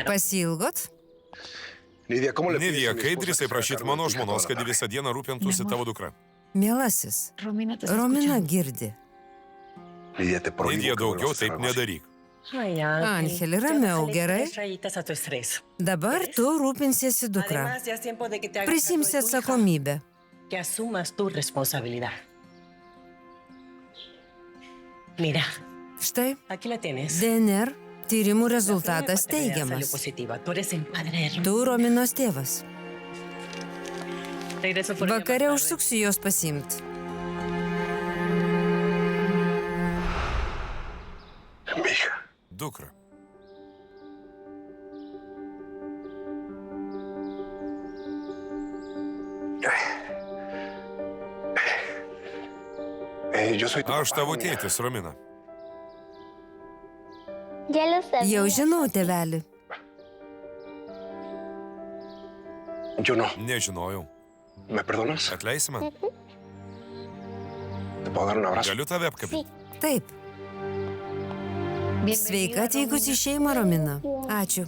Pasiilgot? Nidija, kaip drįsai prašyti mano žmonos, kad visą dieną rūpintųsi tavo dukra? Mielasis, Romina girdi. Nidija, daugiau taip nedaryk. Angelė, ramiau, gerai? Dabar tu rūpinsiesi dukra. Prisimsi atsakomybę. Štai, DNR tyrimų rezultatas teigiamas. Tu Rominos tėvas. Vakare užsuksiu jos pasiimt. Dukra. Aš tavo tėtis, Romina. Jau žinau, tėvelį. Nežinojau. Atleisi man? Galiu tave apkabinti? Taip. Sveika atvykus į šeimą, Romina. Ačiū.